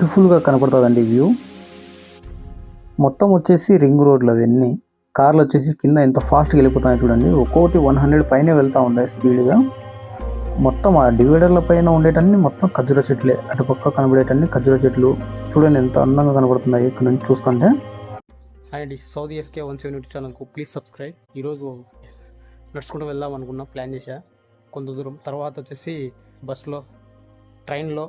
బ్యూటిఫుల్గా కనపడుతుందండి వ్యూ. మొత్తం వచ్చేసి రింగ్ రోడ్లు అవన్నీ. కార్లు వచ్చేసి కింద ఎంత ఫాస్ట్గా వెళ్ళిపోతున్నాయి చూడండి. ఒక్కొక్కటి 100 పైనే వెళ్తూ ఉన్నాయి స్పీడ్గా. మొత్తం ఆ డివైడర్ల పైన ఉండేటన్ని మొత్తం ఖర్జూర చెట్లే. అటు పక్క కనబడేటన్ని ఖర్జూర చెట్లు చూడండి ఎంత అందంగా కనబడుతున్నాయి ఇక్కడ నుంచి చూసుకుంటే. హాయ్ అండి, సౌదీ ఎస్కే 17 యూట్యూబ్ ఛానల్కు ప్లీజ్ సబ్స్క్రైబ్. ఈరోజు నడుచుకుంటూ వెళ్దాం అనుకున్నా, ప్లాన్ చేశా కొంత దూరం. తర్వాత వచ్చేసి బస్సులో, ట్రైన్లో,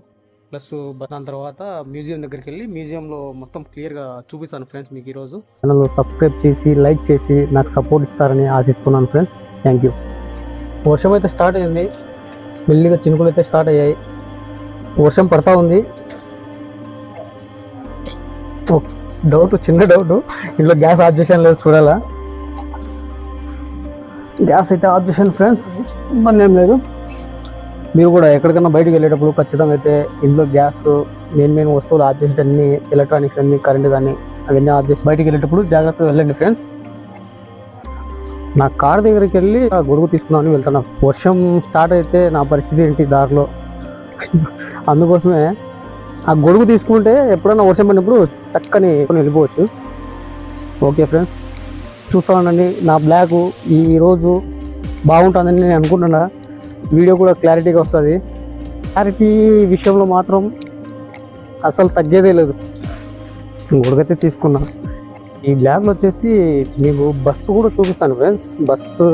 ప్లస్ దాని తర్వాత మ్యూజియం దగ్గరికి వెళ్ళి మ్యూజియంలో మొత్తం క్లియర్గా చూపిస్తాను ఫ్రెండ్స్ మీకు ఈరోజు. ఛానల్ సబ్స్క్రైబ్ చేసి లైక్ చేసి నాకు సపోర్ట్ ఇస్తారని ఆశిస్తున్నాను ఫ్రెండ్స్. Thank you. వర్షం అయితే స్టార్ట్ అయింది, మెల్లిగా చినుకులు అయితే స్టార్ట్ అయ్యాయి. వర్షం పడతా ఉంది. చిన్న డౌట్, ఇంట్లో గ్యాస్ ఆఫ్ చేసాను లేదు చూడాలా. గ్యాస్ అయితే ఆఫ్ చేసాను ఫ్రెండ్స్, ఇబ్బంది ఏం లేదు. మీరు కూడా ఎక్కడికైనా బయటకు వెళ్ళేటప్పుడు ఖచ్చితంగా అయితే ఇంట్లో గ్యాస్ మెయిన్ వస్తువులు ఆఫ్ చేసి అన్ని ఎలక్ట్రానిక్స్ అన్ని కరెంట్ కానీ అవన్నీ ఆఫ్ చేసి బయటకు వెళ్ళేటప్పుడు జాగ్రత్తగా వెళ్ళండి ఫ్రెండ్స్. నా కార్ దగ్గరికి వెళ్ళి గొడుగు తీసుకుందామని వెళ్తున్నా. వర్షం స్టార్ట్ అయితే నా పరిస్థితి ఏంటి దారిలో, అందుకోసమే ఆ గొడుగు తీసుకుంటే ఎప్పుడైనా వర్షం పడినప్పుడు టక్కని వెళ్ళిపోవచ్చు. ఓకే ఫ్రెండ్స్, చూస్తా ఉండండి. నా బ్లాగ్ ఈరోజు బాగుంటుందని నేను అనుకుంటున్నా. వీడియో కూడా క్లారిటీగా వస్తుంది. క్లారిటీ విషయంలో మాత్రం అసలు తగ్గేదే లేదు. గొడుగైతే తీసుకున్నా. ఈ బ్లాగ్లో వచ్చేసి మీకు బస్సు కూడా చూపిస్తాను friends. Bus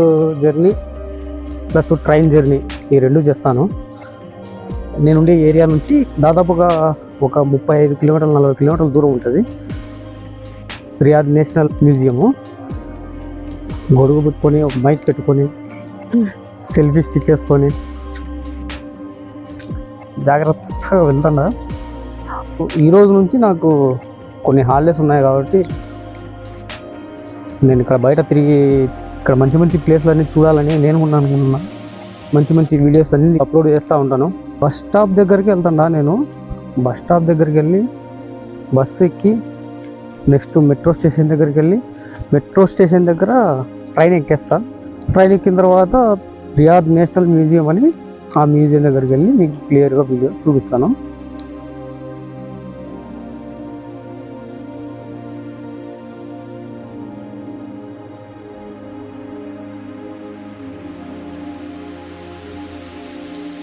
journey plus train journey ఈ రెండు చేస్తాను. నేనుండే ఏరియా నుంచి దాదాపుగా ఒక 35 కిలోమీటర్లు 40 కిలోమీటర్ల దూరం ఉంటుంది రియాద్ నేషనల్ మ్యూజియము. గొడుగు పెట్టుకొని ఒక మైక్ పెట్టుకొని సెల్ఫీ స్టిక్ వేసుకొని జాగ్రత్తగా వెళ్తున్నా. ఈరోజు నుంచి నాకు కొన్ని హాలిడేస్ ఉన్నాయి కాబట్టి నేను ఇక్కడ బయట తిరిగి ఇక్కడ మంచి ప్లేస్లు అన్నీ చూడాలని నేను కూడా అనుకుంటున్నా. మంచి వీడియోస్ అన్ని అప్లోడ్ చేస్తూ ఉంటాను. బస్ స్టాప్ దగ్గరికి వెళ్తున్నా. నేను బస్ స్టాప్ దగ్గరికి వెళ్ళి బస్సు ఎక్కి నెక్స్ట్ మెట్రో స్టేషన్ దగ్గరికి వెళ్ళి మెట్రో స్టేషన్ దగ్గర ట్రైన్ ఎక్కేస్తా. ట్రైన్ ఎక్కిన తర్వాత రియాద్ నేషనల్ మ్యూజియం అని ఆ మ్యూజియం దగ్గరికి వెళ్ళి మీకు క్లియర్గా వీడియో చూపిస్తాను.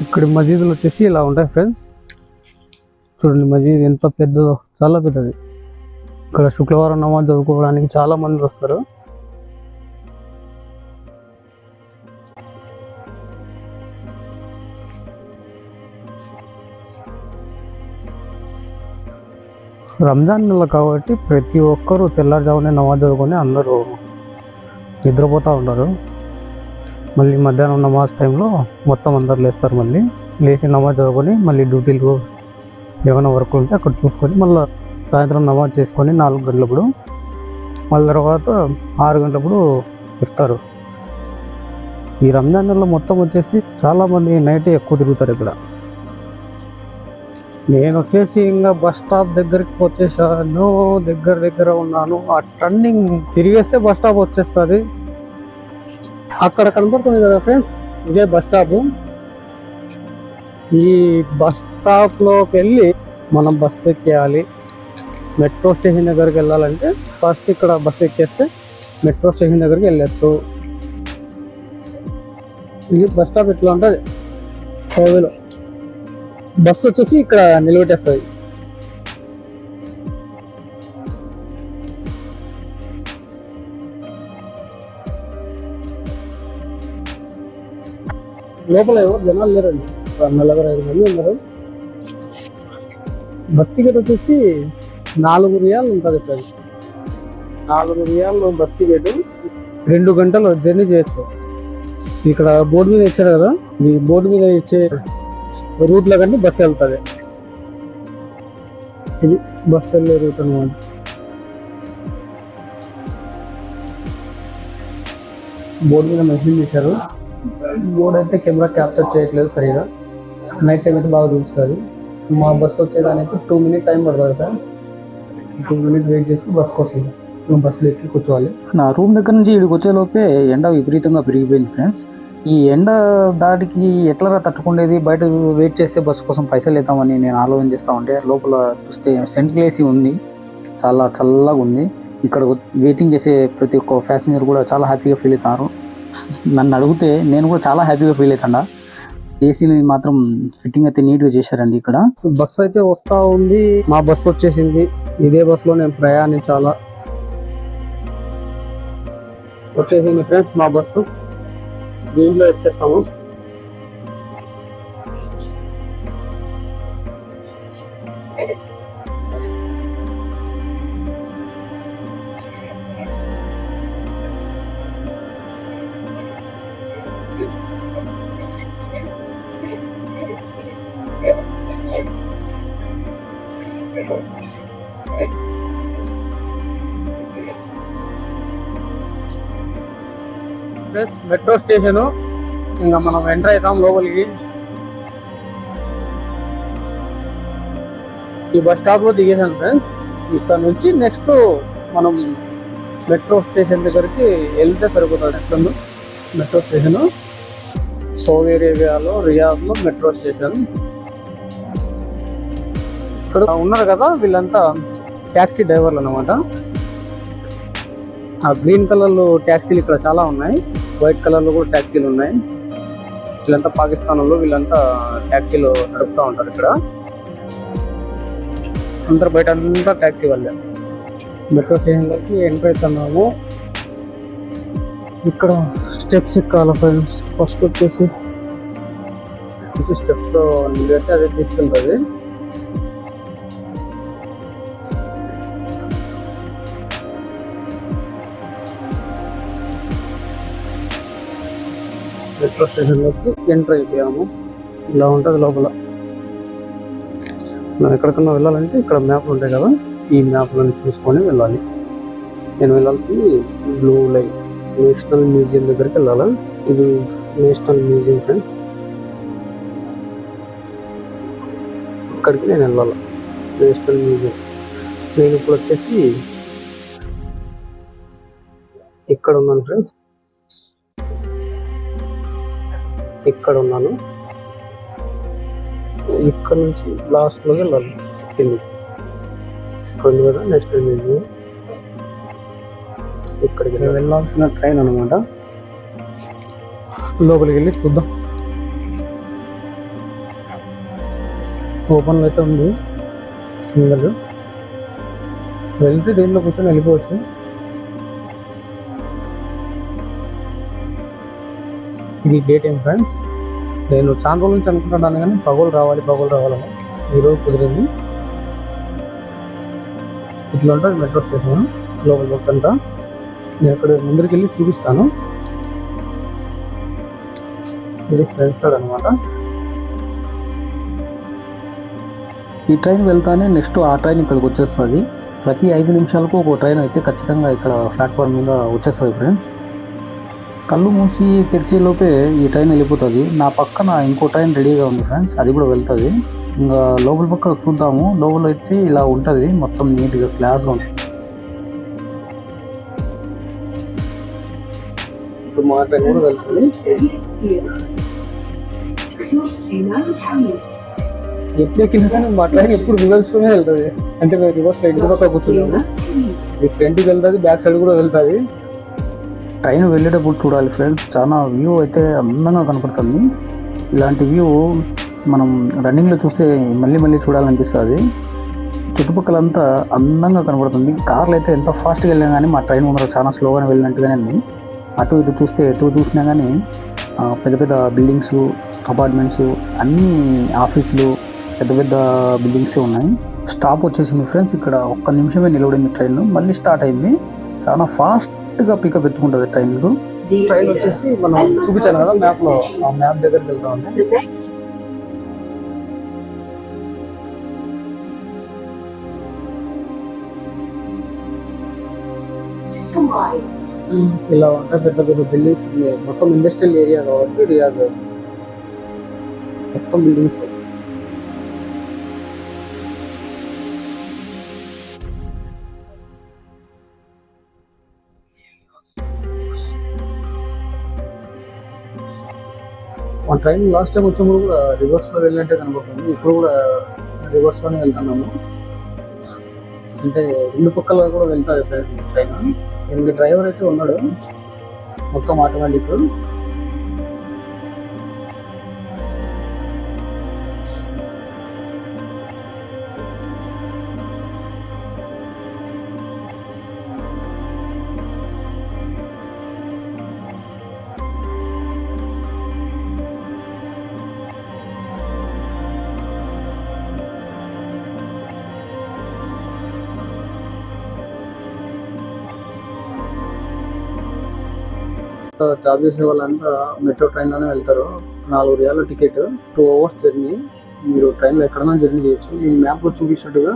ఇక్కడ మసీదులు వచ్చేసి ఇలా ఉంటాయి ఫ్రెండ్స్. చూడండి మసీద్ ఎంత పెద్దదో, చాలా పెద్దది. ఇక్కడ శుక్రవారం నమాజ్ చదువుకోవడానికి చాలా మంది వస్తారు. రంజాన్ నెల కాబట్టి ప్రతి ఒక్కరూ తెల్లారుజామునే నమాజ్ చదువుకొని అందరూ నిద్రపోతూ ఉంటారు. మళ్ళీ మధ్యాహ్నం నమాజ్ టైంలో మొత్తం అందరు లేస్తారు. మళ్ళీ లేచి నమాజ్ చదువుకొని మళ్ళీ డ్యూటీలు ఏమైనా వర్క్ ఉంటే అక్కడ చూసుకొని మళ్ళీ సాయంత్రం నమాజ్ చేసుకొని 4 గంటలప్పుడు మళ్ళీ తర్వాత 6 గంటలప్పుడు ఇస్తారు. ఈ రంజాన్ నెలలో మొత్తం వచ్చేసి చాలామంది నైట్ ఎక్కువ తిరుగుతారు ఇక్కడ. నేను వచ్చేసి ఇంకా బస్ స్టాప్ దగ్గరికి వచ్చేసాను. దగ్గర ఉన్నాను. ఆ టర్నింగ్ తిరిగేస్తే బస్ స్టాప్ వచ్చేస్తుంది. అక్కడ కనపడుతుంది కదా ఫ్రెండ్స్, ఇదే బస్ స్టాప్. ఈ బస్ స్టాప్లోకి వెళ్ళి మనం బస్సు ఎక్కేయాలి. మెట్రో స్టేషన్ దగ్గరికి వెళ్ళాలంటే ఫస్ట్ ఇక్కడ బస్సు ఎక్కేస్తే మెట్రో స్టేషన్ దగ్గరికి వెళ్ళచ్చు. ఇది బస్ స్టాప్ ఎట్లా ఉంటుంది, సౌదీలో బస్సు వచ్చేసి ఇక్కడ నిలబెట్టేస్తుంది. లోపల ఎవరు జనాలు లేరండి, 45 మంది ఉన్నారు. బస్ టికెట్ వచ్చేసి 4 రియాలు ఉంటుంది ఫ్రెండ్స్. 4 రియాలు bus ticket. 2 గంటలు జర్నీ చేయొచ్చు. ఇక్కడ బోర్డు మీద ఇచ్చారు కదా, ఈ బోర్డు మీద ఇచ్చే రూట్లో కానీ బస్సు వెళ్తుంది. ఇది బస్సు వెళ్ళే రూట్ అనమాట. బోర్డు మీద మెన్షన్ చేశారు. బోర్డు అయితే కెమెరా క్యాప్చర్ చేయట్లేదు సరిగా. నైట్ టైం అయితే బాగా చూపిస్తుంది. మా బస్సు వచ్చేదానికి 2 మినిట్ టైం పడుతుంది సార్. 2 మినిట్ వెయిట్ చేసి బస్కి వస్తుంది. బస్సులో ఎక్కి కూర్చోవాలి. నా రూమ్ దగ్గర నుంచి ఇక్కడికి వచ్చేలోపే ఎండ విపరీతంగా పెరిగిపోయింది ఫ్రెండ్స్. ఈ ఎండ దాటికి ఎట్లా తట్టుకుండేది, బయట వెయిట్ చేస్తే బస్సు కోసం పైసలు ఇద్దామని నేను ఆలోచన చేస్తా ఉంటే లోపల చూస్తే సెంట్రల్ ఏసీ ఉంది, చాలా చల్లగా ఉంది. ఇక్కడ వెయిటింగ్ చేసే ప్రతి ఒక్క ప్యాసింజర్ కూడా చాలా హ్యాపీగా ఫీల్ అవుతారు. నన్ను అడిగితే నేను కూడా చాలా హ్యాపీగా ఫీల్ అవుతాడా. ఏసీని మాత్రం ఫిట్టింగ్ అయితే నీట్గా చేశారండి ఇక్కడ. బస్సు అయితే వస్తూ ఉంది, మా బస్సు వచ్చేసింది. ఇదే బస్సులో నేను ప్రయాణించాలా. వచ్చేసింది ఫ్రెండ్స్ మా బస్సు, దీంట్లో ఎక్కేస్తాము. మెట్రో స్టేషన్, ఇంకా మనం ఎంటర్ అవుతాం లోపలికి. ఈ బస్ స్టాప్ లో దిగేసాను ఫ్రెండ్స్. ఇక్కడ నుంచి నెక్స్ట్ మనం మెట్రో స్టేషన్ దగ్గరికి వెళ్తే సరిపోతుంది. నెక్స్ట్ మెట్రో స్టేషన్ సౌదీ అరేబియాలో రియాద్ లో మెట్రో స్టేషన్. ఇక్కడ ఉన్నారు కదా వీళ్ళంతా ట్యాక్సీ డ్రైవర్లు అన్నమాట. ఆ గ్రీన్ కలర్ లో ట్యాక్సీలు ఇక్కడ చాలా ఉన్నాయి, వైట్ కలర్ లో కూడా ట్యాక్సీలు ఉన్నాయి. వీళ్ళంతా పాకిస్తాన్ లో, వీళ్ళంతా ట్యాక్సీలు నడుపుతూ ఉంటారు. ఇక్కడ అందరు బయట అంతా ట్యాక్సీ వాళ్ళే. మెట్రో స్టేషన్ లోకి ఎంటర్ అవుతున్నాము. ఇక్కడ స్టెప్స్ ఎక్కాలి ఫ్రెండ్స్. ఫస్ట్ వచ్చేసి స్టెప్స్ లో నిలబెట్టి అదే తీసుకెళ్తుంది. మెట్రో స్టేషన్ లోకి ఎంటర్ అయిపోయాము. ఇలా ఉంటుంది లోపల. మనం ఎక్కడికన్నా వెళ్ళాలంటే ఇక్కడ మ్యాప్లు ఉంటాయి కదా, ఈ మ్యాప్లను చూసుకొని వెళ్ళాలి. నేను వెళ్ళాల్సింది బ్లూ లైన్ నేషనల్ మ్యూజియం దగ్గరికి వెళ్ళాలి. ఇది నేషనల్ మ్యూజియం ఫ్రెండ్స్, ఇక్కడికి నేను వెళ్ళాలి. National museum. నేను ఇప్పుడు వచ్చేసి ఇక్కడ ఉన్నాను ఫ్రెండ్స్, ఇక్కడ ఉన్నాను. ఇక్కడ నుంచి లాస్ట్ లోకి వెళ్ళాలి కింది. ఇక్కడ కదా నేషనల్ మ్యూజియం. ఇక్కడికి వెళ్ళాల్సిన ట్రైన్ అనమాట. లోపలికి వెళ్ళి చూద్దాం. ఓపెన్ అయితే ఉంది సింగల్. వెళ్తే దీనిలో కూర్చొని వెళ్ళిపోవచ్చు. ఇది డే టైం ఫ్రెండ్స్. నేను చాలా రోజుల నుంచి అనుకుంటున్నాను కానీ పగలు రావాలని ఈరోజు కుదిరింది. ఇట్లా ఉంటుంది మెట్రో స్టేషన్ లోపల పక్కంతా. నేను అక్కడ ముందరికి వెళ్ళి చూపిస్తాను. ఇది ఫ్రంట్ సైడ్ అనమాట. ఈ ట్రైన్ వెళ్తానే నెక్స్ట్ ఆ ట్రైన్ ఇక్కడికి వచ్చేస్తుంది. ప్రతి 5 నిమిషాలకు ఒక ట్రైన్ అయితే ఖచ్చితంగా ఇక్కడ ప్లాట్ఫామ్ మీద వచ్చేస్తుంది ఫ్రెండ్స్. కళ్ళు మూసి తెరిచేలోపే ఈ ట్రైన్ వెళ్ళిపోతుంది. నా పక్కన ఇంకో ట్రైన్ రెడీగా ఉంది ఫ్రెండ్స్, అది కూడా వెళ్తుంది. ఇంకా లోపల పక్క చూద్దాము. లోపల అయితే ఇలా ఉంటుంది, మొత్తం నీట్గా క్లాస్గా ఉంటుంది. ఇప్పుడు మా ట్రైన్ కూడా వెళ్తుంది. ఎప్పుడు ఎక్కినా కానీ మా ట్రైన్ ఎప్పుడు రివర్స్లోనే వెళ్తుంది. అంటే మేము రివర్స్లో ఇంటి పక్క కూర్చున్నాము. ఈ ఫ్రంట్కి వెళ్తుంది, బ్యాక్ సైడ్ కూడా వెళ్తుంది. ట్రైన్ వెళ్ళేటప్పుడు చూడాలి ఫ్రెండ్స్, చాలా వ్యూ అయితే అందంగా కనపడుతుంది. ఇలాంటి వ్యూ మనం రన్నింగ్లో చూస్తే మళ్ళీ మళ్ళీ చూడాలనిపిస్తుంది. చుట్టుపక్కలంతా అందంగా కనపడుతుంది. కార్లు అయితే ఎంత ఫాస్ట్గా వెళ్ళినా కానీ మా ట్రైన్ ముందర చాలా స్లోగానే వెళ్ళినట్టుగానే ఉంది. అటు ఇటు చూస్తే ఎటు చూసినా కానీ పెద్ద పెద్ద బిల్డింగ్స్, అపార్ట్మెంట్స్, అన్ని ఆఫీసులు, పెద్ద పెద్ద బిల్డింగ్స్ ఉన్నాయి. స్టాప్ వచ్చేసింది ఫ్రెండ్స్. ఇక్కడ ఒక్క నిమిషమే నిలబడింది ట్రైన్, మళ్ళీ స్టార్ట్ అయింది. చాలా ఫాస్ట్గా పికప్ ఎత్తుకుంటుంది ట్రైన్ వచ్చేసి మనం చూపించాను కదా మ్యాప్లో, ఆ మ్యాప్ దగ్గరికి వెళ్తా ఉంది. ఇలా ఉంటాయి పెద్ద పెద్ద బిల్డింగ్స్. మొత్తం ఇండస్ట్రియల్ ఏరియా కాబట్టి రియాద్ మొత్తం బిల్డింగ్స్. మన ట్రైన్ లాస్ట్ టైం వచ్చినప్పుడు కూడా రివర్స్లో వెళ్ళినట్టే కనబడుతుంది. ఇప్పుడు కూడా రివర్స్లోనే వెళ్తున్నాము. అంటే రెండు పక్కల కూడా వెళ్తారు ట్రైన్. ఎనిమిది డ్రైవర్ అయితే ఉన్నాడు, మొత్తం ఆటోమేటిక్. జాబ్ చేసే వాళ్ళంతా మెట్రో ట్రైన్లోనే వెళ్తారు. 4 రియాల టికెట్, 2 అవర్స్ జర్నీ. మీరు ట్రైన్లో ఎక్కడైనా జర్నీ చేయొచ్చు. ఈ మ్యాప్లో చూపించినట్టుగా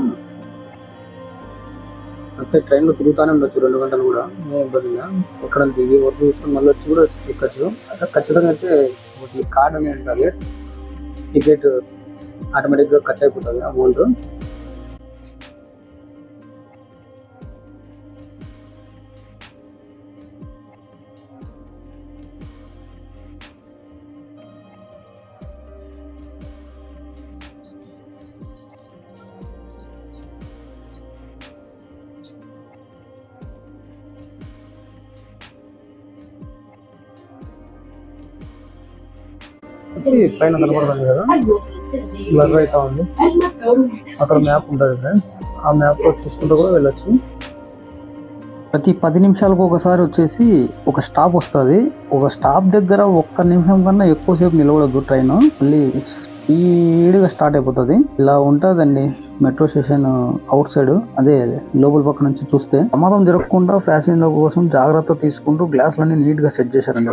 అంటే ట్రైన్లో తిరుగుతూనే ఉండొచ్చు 2 గంటలు కూడా, ఏ ఇబ్బందిగా. ఎక్కడ దిగి వర్క్ చూసుకొని మళ్ళీ వచ్చి కూడా ఎక్కచ్చు. అంటే ఖచ్చితంగా అయితే ఒకటి కార్డ్ అనేది ఉండాలి. టికెట్ ఆటోమేటిక్గా కట్ అయిపోతుంది అమౌంట్. పైన కనపడుతుంది కదా, బ్లర్ అవుతా ఉంది. అక్కడ మ్యాప్ ఉంటుంది ఫ్రెండ్స్, ఆ మ్యాప్ లో చూసుకుంటూ కూడా వెళ్ళొచ్చు. ప్రతి 10 నిమిషాలకు ఒకసారి వచ్చేసి ఒక స్టాప్ వస్తుంది. ఒక స్టాప్ దగ్గర 1 నిమిషం కన్నా ఎక్కువసేపు నిలబడదు ట్రైన్, మళ్ళీ స్పీడ్గా స్టార్ట్ అయిపోతుంది. ఇలా ఉంటుందండి మెట్రో స్టేషన్ అవుట్ సైడ్. అదే లోపల పక్క నుంచి చూస్తే ప్రమాదం జరగకుండా ప్యాసింజర్ల కోసం జాగ్రత్త తీసుకుంటూ గ్లాసులన్నీ నీట్గా సెట్ చేశారండి.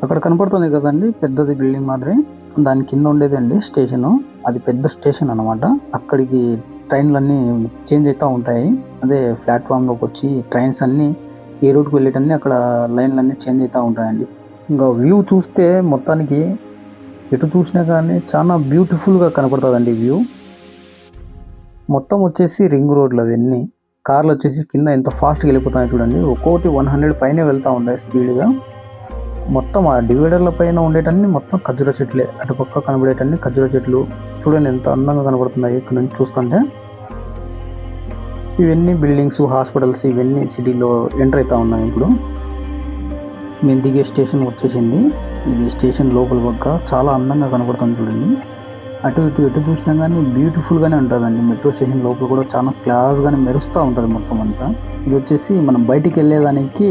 అక్కడ కనపడుతుంది కదండి పెద్దది బిల్డింగ్ మాదిరి, దాని కింద ఉండేది అండి స్టేషన్. అది పెద్ద స్టేషన్ అన్నమాట. అక్కడికి ట్రైన్లన్నీ చేంజ్ అవుతూ ఉంటాయి. అదే ప్లాట్ఫామ్లోకి వచ్చి ట్రైన్స్ అన్నీ ఏ రూట్కి వెళ్ళేటన్నీ అక్కడ లైన్లన్నీ చేంజ్ అవుతూ ఉంటాయండి. ఇంకా వ్యూ చూస్తే మొత్తానికి ఎటు చూసినా కానీ చాలా బ్యూటిఫుల్గా కనపడుతుందండి వ్యూ. మొత్తం వచ్చేసి రింగ్ రోడ్లు అవన్నీ. కార్లు వచ్చేసి కింద ఎంత ఫాస్ట్గా వెళ్ళిపోతాయి చూడండి. ఒక్కొక్కటి 100 పైనే వెళ్తూ ఉంటాయి స్పీడ్గా. మొత్తం ఆ డివైడర్ల పైన ఉండేటన్ని మొత్తం ఖర్జూర చెట్లే. అటు పక్క కనబడేటన్ని ఖర్జూర చెట్లు చూడండి ఎంత అందంగా కనబడుతున్నాయి ఇక్కడ నుంచి చూస్తుంటే. ఇవన్నీ బిల్డింగ్స్, హాస్పిటల్స్ ఇవన్నీ సిటీలో ఎంటర్ అవుతా ఉన్నాయి. ఇప్పుడు మేము దిగే స్టేషన్ వచ్చేసింది. ఇది స్టేషన్ లోపల పక్క చాలా అందంగా కనబడుతుంది చూడండి. అటు ఇటు ఎటు చూసినా కానీ బ్యూటిఫుల్గానే ఉంటుందండి. మెట్రో స్టేషన్ లోపల కూడా చాలా క్లాస్గానే మెరుస్తూ ఉంటుంది మొత్తం అంతా. ఇది వచ్చేసి మనం బయటికి వెళ్ళేదానికి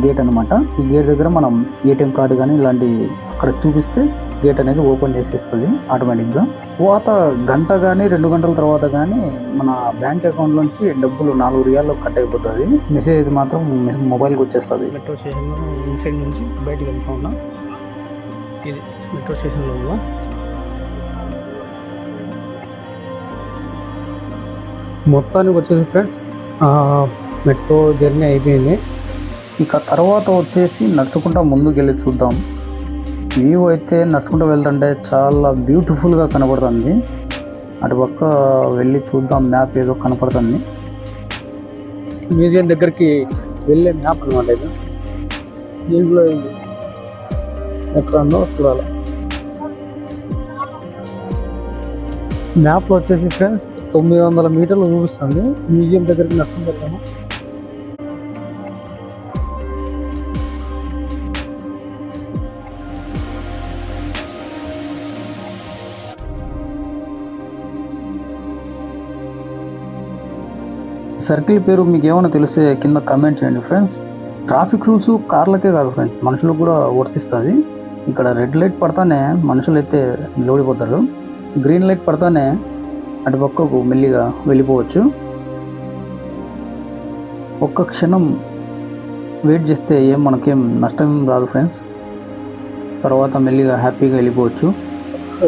గేట్ అనమాట. ఈ గేట్ దగ్గర మనం ఏటీఎం కార్డు కానీ ఇలాంటి అక్కడ చూపిస్తే గేట్ అనేది ఓపెన్ చేసేస్తుంది ఆటోమేటిక్గా. తర్వాత గంట కానీ 2 గంటల తర్వాత కానీ మన బ్యాంక్ అకౌంట్ నుంచి డబ్బులు 4 రియాల్లో కట్ అయిపోతుంది. మెసేజ్ అయితే మాత్రం మొబైల్కి వచ్చేస్తుంది. మెట్రో స్టేషన్లో ఇన్సైడ్ నుంచి బయటికి వెళ్తా ఉన్నాం. ఇది మెట్రో స్టేషన్లో ఉందా. మొత్తానికి వచ్చేసి ఫ్రెండ్స్ మెట్రో జర్నీ అయిపోయింది. ఇక తర్వాత వచ్చేసి నడుచుకుంటా ముందుకు వెళ్ళి చూద్దాం. వ్యూ అయితే నడుచుకుంటూ వెళ్తుంటే చాలా బ్యూటిఫుల్గా కనపడుతుంది. అటుపక్క వెళ్ళి చూద్దాం. మ్యాప్ ఏదో కనపడుతుంది. మ్యూజియం దగ్గరికి వెళ్ళే మ్యాప్ అనమాట ఇది. దీంట్లో ఎక్కడ ఉందో చూడాలి. మ్యాప్లో వచ్చేసి ఫ్రెండ్స్ 900 మీటర్లు చూపిస్తుంది. మ్యూజియం దగ్గరికి నడుచుకుంటూ వెళ్తాము. సర్కిల్ పేరు మీకు ఏమైనా తెలిస్తే కింద కామెంట్ చేయండి ఫ్రెండ్స్. ట్రాఫిక్ రూల్స్ కార్లకే కాదు ఫ్రెండ్స్, మనుషులకు కూడా వర్తిస్తుంది. ఇక్కడ రెడ్ లైట్ పడతానే మనుషులు అయితే నిలబడిపోతారు. గ్రీన్ లైట్ పడతానే అటు పక్కకు మెల్లిగా వెళ్ళిపోవచ్చు. ఒక్క క్షణం వెయిట్ చేస్తే మనకేం నష్టం రాదు ఫ్రెండ్స్. తర్వాత మెల్లిగా హ్యాపీగా వెళ్ళిపోవచ్చు.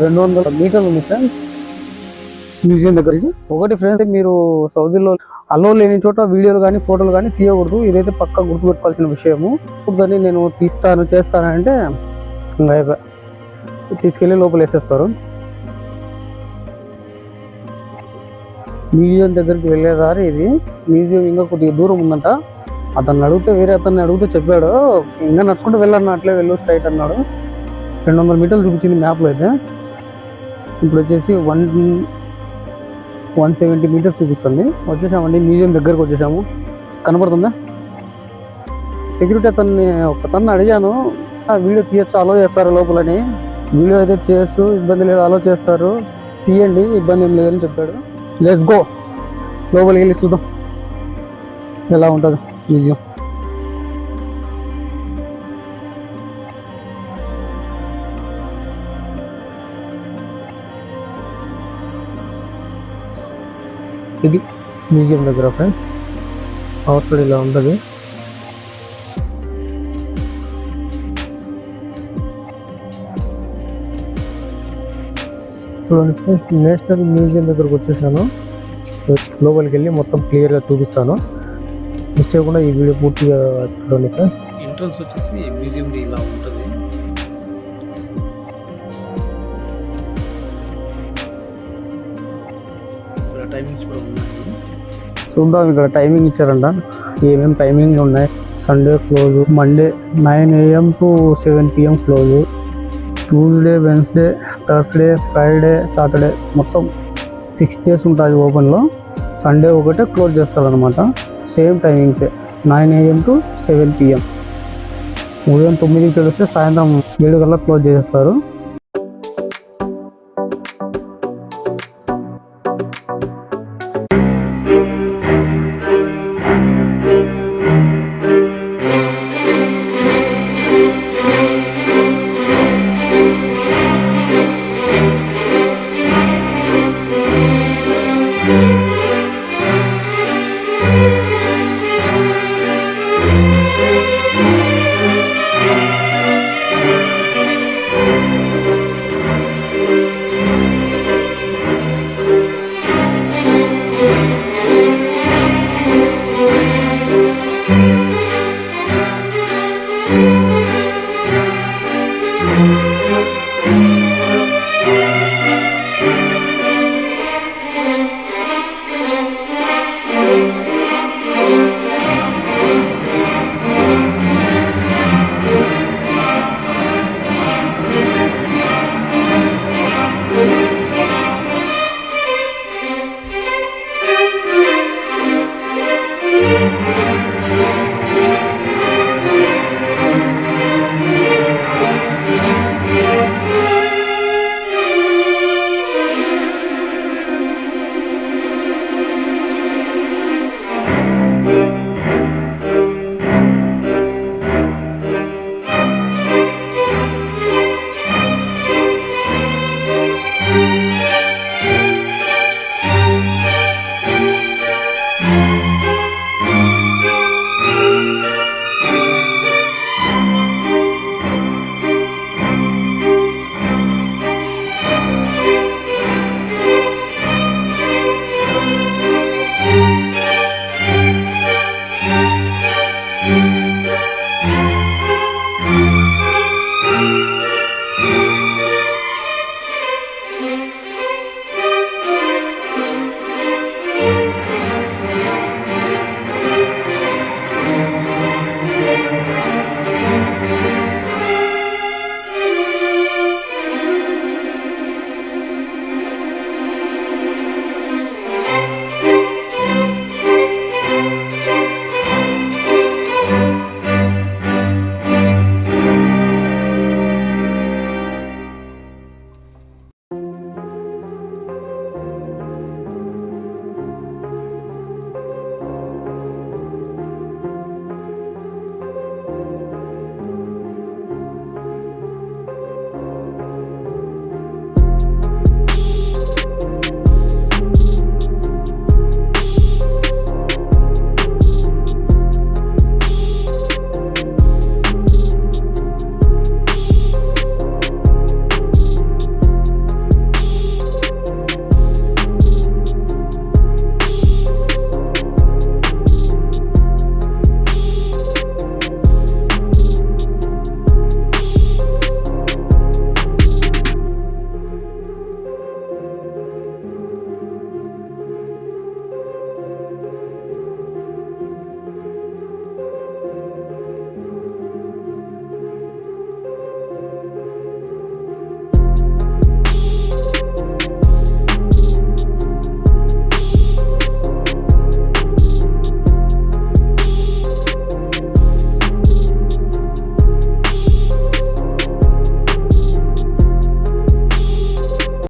200 మీటర్లు ఉంది ఫ్రెండ్స్ మ్యూజియం దగ్గరికి. ఒకటి ఫ్రెండ్స్, మీరు సౌదీలో అలో లేని చోట వీడియోలు కానీ ఫోటోలు కానీ తీయకూడదు. ఇదైతే పక్కా గుర్తుపెట్టుకోవాల్సిన విషయము. కానీ నేను చేస్తానంటే ఇంకా తీసుకెళ్ళి లోపల వేసేస్తారు. మ్యూజియం దగ్గరికి వెళ్ళేదారి ఇది. మ్యూజియం ఇంకా కొద్దిగా దూరం ఉందంట. వేరే అతన్ని అడిగితే చెప్పాడు ఇంకా నడుచుకుంటూ వెళ్ళాను, అట్లే వెళ్ళు స్ట్రైట్ అన్నాడు. 200 మీటర్లు చూపించింది మ్యాప్లో అయితే. ఇప్పుడు వచ్చేసి 170 మీటర్స్ చూపిస్తుంది. వచ్చేసామండి, మ్యూజియం దగ్గరకు వచ్చేసాము. కనపడుతుందా? సెక్యూరిటీ ఒకతన్ని అడిగాను, వీడియో తీయచ్చు, అలో చేస్తారు లోపలని. వీడియో అయితే చేయొచ్చు, ఇబ్బంది లేదు, అలో చేస్తారు, తీయండి, ఇబ్బంది ఏం లేదని చెప్పాడు. లెట్స్ గో, లోపలికి వెళ్ళి చూద్దాం ఎలా ఉంటుంది మ్యూజియం. ఇది మ్యూజియం దగ్గర ఫ్రెండ్స్, అవుట్ సైడ్ ఇలా ఉంటుంది. చూడండి ఫ్రెండ్స్, నేషనల్ మ్యూజియం దగ్గరకు వచ్చేసాను. లోపలికి వెళ్ళి మొత్తం క్లియర్గా చూపిస్తాను. మిస్ చేయకుండా ఈ వీడియో పూర్తిగా చూడండి ఫ్రెండ్స్. ఎంట్రన్స్ వచ్చేసి మ్యూజియం ఇలా ఉంటుంది. టైమింగ్స్ కూడా ఉన్నాయి, చూద్దాం. ఇక్కడ టైమింగ్ ఇచ్చారంట, ఏమేమి టైమింగ్ ఉన్నాయి. Sunday close, Monday 9 AM to 7 PM close, Tuesday, Wednesday, Thursday, Friday, Saturday, మొత్తం 6 days ఉంటుంది ఓపెన్లో. సండే ఒకటే క్లోజ్ చేస్తారనమాట. సేమ్ టైమింగ్సే, 9 AM to 7 PM. ఉదయం 9కి తెలిస్తే సాయంత్రం 7 కల్లా క్లోజ్ చేస్తారు.